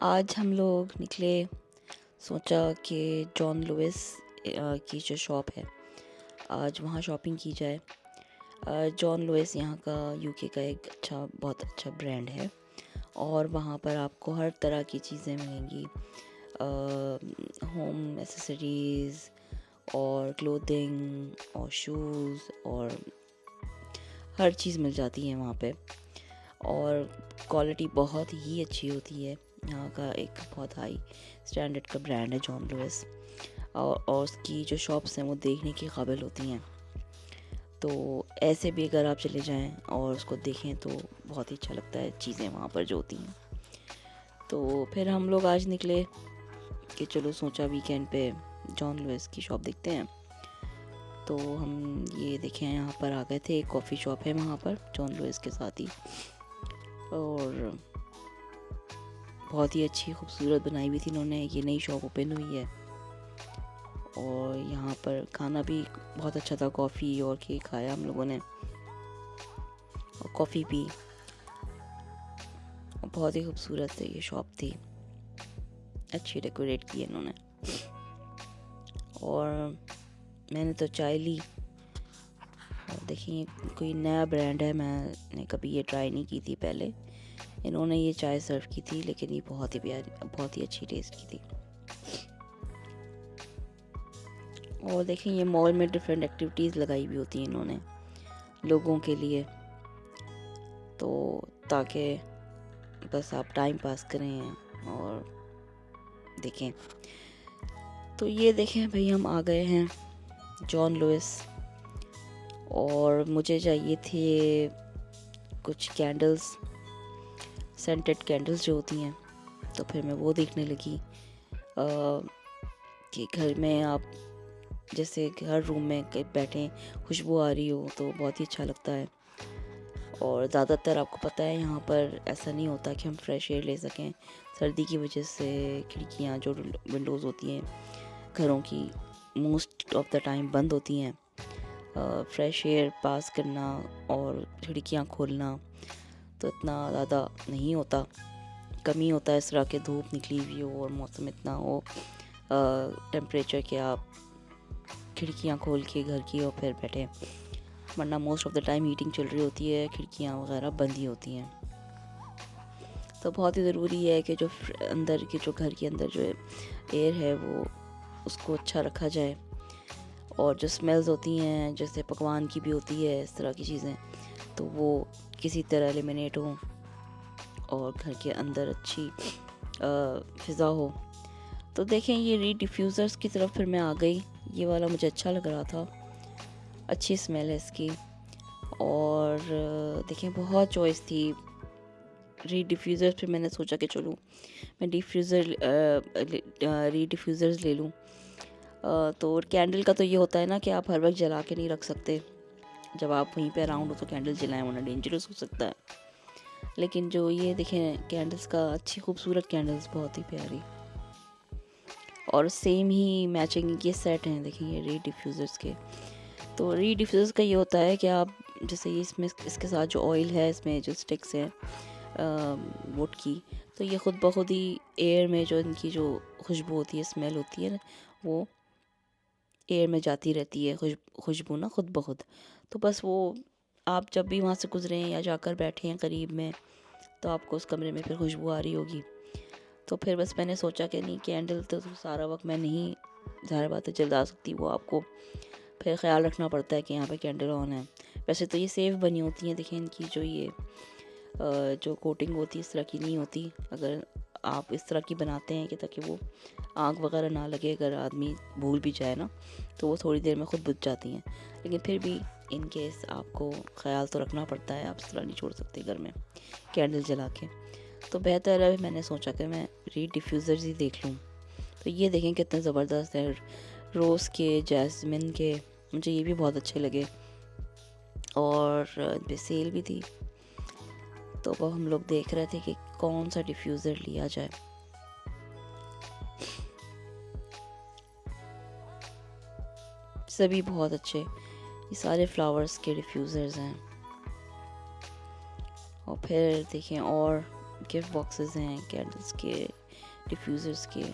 आज हम लोग निकले, सोचा कि जॉन लुइस की जो शॉप है आज वहाँ शॉपिंग की जाए। जॉन लुइस यहाँ का यूके का एक बहुत अच्छा ब्रांड है और वहाँ पर आपको हर तरह की चीज़ें मिलेंगी, होम एसेसरीज़ और क्लोथिंग और शूज़ और हर चीज़ मिल जाती है वहाँ पे। और क्वालिटी बहुत ही अच्छी होती है। यहाँ का एक बहुत हाई स्टैंडर्ड का ब्रांड है जॉन लुइस, और उसकी जो शॉप्स हैं वो देखने की काबिल होती हैं। तो ऐसे भी अगर आप चले जाएं और उसको देखें तो बहुत ही अच्छा लगता है चीज़ें वहाँ पर जो होती हैं। तो फिर हम लोग आज निकले कि चलो, सोचा वीकेंड पे जॉन लुइस की शॉप देखते हैं। तो हम ये देखें, यहाँ पर आ गए थे। एक कॉफ़ी शॉप है वहाँ पर जॉन लुइस के साथ ही, और बहुत ही अच्छी खूबसूरत बनाई हुई थी इन्होंने। ये नई शॉप ओपन हुई है और यहाँ पर खाना भी बहुत अच्छा था। कॉफ़ी और केक खाया हम लोगों ने और कॉफ़ी पी। बहुत ही खूबसूरत ये शॉप थी, अच्छी डेकोरेट की इन्होंने। और मैंने तो चाय ली। और देखिए, कोई नया ब्रांड है, मैंने कभी ये ट्राई नहीं की थी पहले। इन्होंने ये चाय सर्व की थी, लेकिन ये बहुत ही प्यारी, बहुत ही अच्छी टेस्ट की थी। और देखें, ये मॉल में डिफरेंट एक्टिविटीज़ लगाई हुई होती हैं इन्होंने लोगों के लिए, तो ताकि बस आप टाइम पास करें और देखें। तो ये देखें भाई, हम आ गए हैं जॉन लुइस और मुझे चाहिए थे कुछ कैंडल्स, सेंटेड कैंडल्स जो होती हैं। तो फिर मैं वो देखने लगी कि घर में आप जैसे हर रूम में बैठे खुशबू आ रही हो तो बहुत ही अच्छा लगता है। और ज़्यादातर आपको पता है यहाँ पर ऐसा नहीं होता कि हम फ्रेश एयर ले सकें। सर्दी की वजह से खिड़कियाँ जो विंडोज़ होती हैं घरों की मोस्ट ऑफ द टाइम बंद होती हैं। फ्रेश एयर पास करना और खिड़कियाँ खोलना तो इतना ज़्यादा नहीं होता, कम ही होता है इस तरह के धूप निकली हुई हो और मौसम इतना हो टेम्परेचर के आप खिड़कियाँ खोल के घर की और फिर बैठे। वरना most of the time heating चल रही होती है, खिड़कियाँ वगैरह बंद ही होती हैं। तो बहुत ही ज़रूरी है कि जो अंदर की, जो घर के अंदर जो एयर है वो उसको अच्छा रखा जाए। और जो स्मेल्स होती हैं, जैसे पकवान की भी होती है, इस तरह की चीज़ें, तो वो किसी तरह एलिमिनेट हो और घर के अंदर अच्छी फ़िज़ा हो। तो देखें, ये रीड डिफ्यूज़र्स की तरफ फिर मैं आ गई। ये वाला मुझे अच्छा लग रहा था, अच्छी स्मेल है इसकी। और देखें, बहुत चॉइस थी रीड डिफ्यूज़र्स। फिर मैंने सोचा कि चलो मैं रीड डिफ्यूज़र्स ले लूँ। तो कैंडल का तो ये होता है ना कि आप हर वक्त जला के नहीं रख सकते। जब आप वहीं पे अराउंड हो तो कैंडल जलाएं, वरना डेंजरस हो सकता है। लेकिन जो ये देखें कैंडल्स का, अच्छी खूबसूरत कैंडल्स, बहुत ही प्यारी। और सेम ही मैचिंग ये सेट हैं, देखें ये रीड डिफ्यूज़र्स के। तो रीड डिफ्यूज़र्स का ये होता है कि आप जैसे ये इसमें इसके साथ जो ऑयल है, इसमें जो स्टिक्स हैं वुड की, तो ये ख़ुद ब खुद ही एयर में जो इनकी जो खुशबू होती है, स्मेल होती है ना, वो एयर में जाती रहती है खुशबू ना खुद ब खुद। तो बस वो आप जब भी वहाँ से गुजरें या जाकर बैठे हैं करीब में, तो आपको उस कमरे में फिर खुशबू आ रही होगी। तो फिर बस मैंने सोचा कि नहीं, कैंडल तो सारा वक्त मैं नहीं, ज़ाहिर बात है, जला सकती। वो आपको फिर ख्याल रखना पड़ता है कि यहाँ पे कैंडल ऑन है। वैसे तो ये सेफ़ बनी होती हैं, देखें इनकी जो ये जो कोटिंग होती है इस तरह की नहीं होती। अगर आप इस तरह की बनाते हैं कि ताकि वो आग वगैरह ना लगे, अगर आदमी भूल भी जाए ना तो वो थोड़ी देर में ख़ुद बुझ जाती हैं। लेकिन फिर भी इन केस आपको ख़्याल तो रखना पड़ता है, आप इस तरह नहीं छोड़ सकते घर में कैंडल जला के। तो बेहतर है, मैंने सोचा कि मैं रीड डिफ्यूज़र्स ही देख लूँ। तो ये देखें कितने ज़बरदस्त है, रोज़ के, जैस्मिन के, मुझे ये भी बहुत अच्छे लगे। और पे सेल भी थी, तो वो हम लोग देख रहे थे कि कौन सा डिफ्यूज़र लिया जाए। सभी बहुत अच्छे, ये सारे फ्लावर्स के डिफ्यूज़र्स हैं। और फिर देखें और गिफ्ट बॉक्सेस हैं कैंडल्स के, डिफ्यूज़र्स के।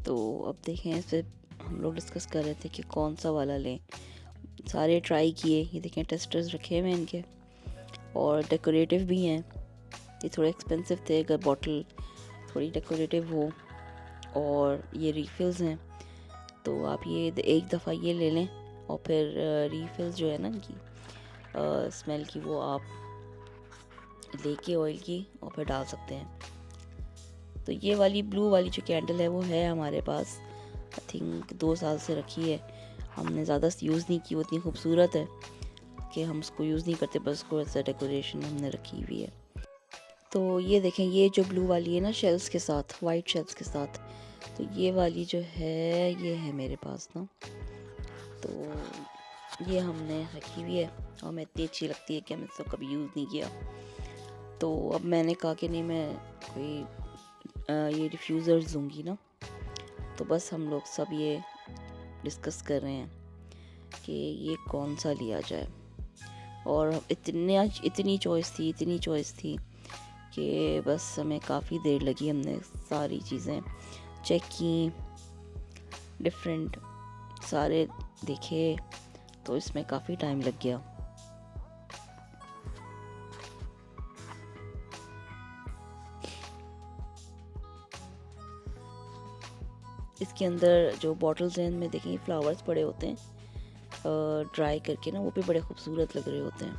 तो अब देखें, इस पर हम लोग डिस्कस कर रहे थे कि कौन सा वाला लें। सारे ट्राई किए, ये देखें टेस्टर्स रखे हुए हैं इनके, और डेकोरेटिव भी हैं। ये थोड़े एक्सपेंसिव थे, अगर बॉटल थोड़ी डेकोरेटिव हो, और ये रीफिल्स हैं, तो आप ये एक दफ़ा ये ले लें, और फिर रीफिल्स जो है ना इनकी स्मेल की, वो आप लेके ऑयल की और फिर डाल सकते हैं। तो ये वाली ब्लू वाली जो कैंडल है वो है हमारे पास, आई थिंक 2 साल से रखी है। हमने ज़्यादा यूज़ नहीं की, वो इतनी खूबसूरत है कि हम उसको यूज़ नहीं करते, बस उसको ऐसा डेकोरेशन हमने रखी हुई है। तो ये देखें, ये जो ब्लू वाली है ना शेल्स के साथ, वाइट शेल्स के साथ, तो ये वाली जो है ये है मेरे पास ना, तो ये हमने रखी हुई है, और मैं इतनी अच्छी लगती है कि मैंने इसको कभी यूज़ नहीं किया। तो अब मैंने कहा कि नहीं, मैं कोई ये डिफ्यूज़र्स लूँगी ना, तो बस हम लोग सब ये डिस्कस कर रहे हैं कि ये कौन सा लिया जाए। और इतनी चॉइस थी कि बस हमें काफ़ी देर लगी, हमने सारी चीज़ें चेक की, डिफरेंट सारे देखे, तो इसमें काफ़ी टाइम लग गया। इसके अंदर जो बॉटल्स हैं इनमें देखें फ्लावर्स पड़े होते हैं, ड्राई करके ना, वो भी बड़े खूबसूरत लग रहे होते हैं।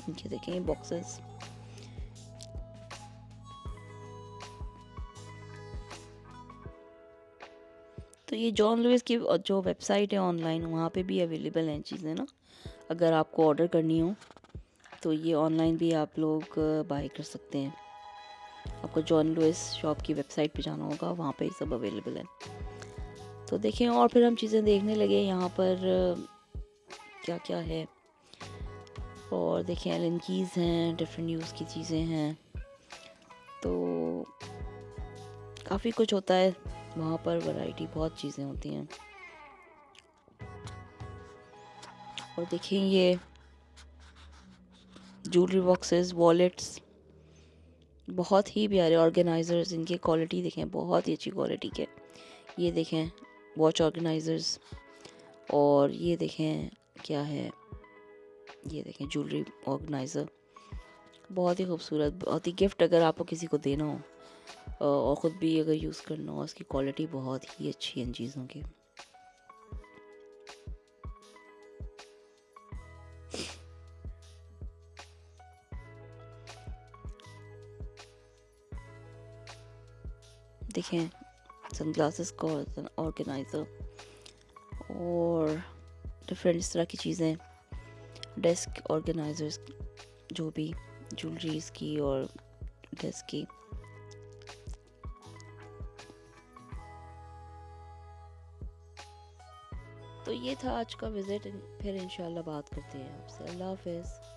इनके देखें बॉक्सेस, तो ये जॉन लुइस की जो वेबसाइट है ऑनलाइन, वहाँ पे भी अवेलेबल हैं चीज़ें ना, अगर आपको ऑर्डर करनी हो तो ये ऑनलाइन भी आप लोग बाय कर सकते हैं। आपको जॉन लुइस शॉप की वेबसाइट पे जाना होगा, वहाँ पे ये सब अवेलेबल है। तो देखें, और फिर हम चीज़ें देखने लगे यहाँ पर क्या क्या है, और देखें एलन कीज़ हैं, डिफरेंट यूज़ की चीज़ें हैं, तो काफ़ी कुछ होता है वहाँ पर, वैरायटी बहुत चीज़ें होती हैं। और देखें ये ज्वेलरी बॉक्सेस, वॉलेट्स, बहुत ही प्यारे ऑर्गेनाइज़र्स, इनकी क्वालिटी देखें, बहुत ही अच्छी क्वालिटी के। ये देखें वॉच ऑर्गेनाइज़र्स, और ये देखें क्या है, ये देखें ज्वेलरी ऑर्गेनाइज़र, बहुत ही खूबसूरत, बहुत ही गिफ्ट अगर आपको किसी को देना हो, और ख़ुद भी अगर यूज़ करना हो, उसकी क्वालिटी बहुत ही अच्छी है इन चीज़ों की। देखें सनग्लासेस का ऑर्गेनाइज़र, और डिफरेंट इस तरह की चीज़ें, डेस्क ऑर्गेनाइज़र्स, जो भी ज्वेलरीज की और डेस्क की। तो ये था आज का विज़िट, फिर इंशाल्लाह बात करते हैं आपसे। अल्लाह हाफ़िज़।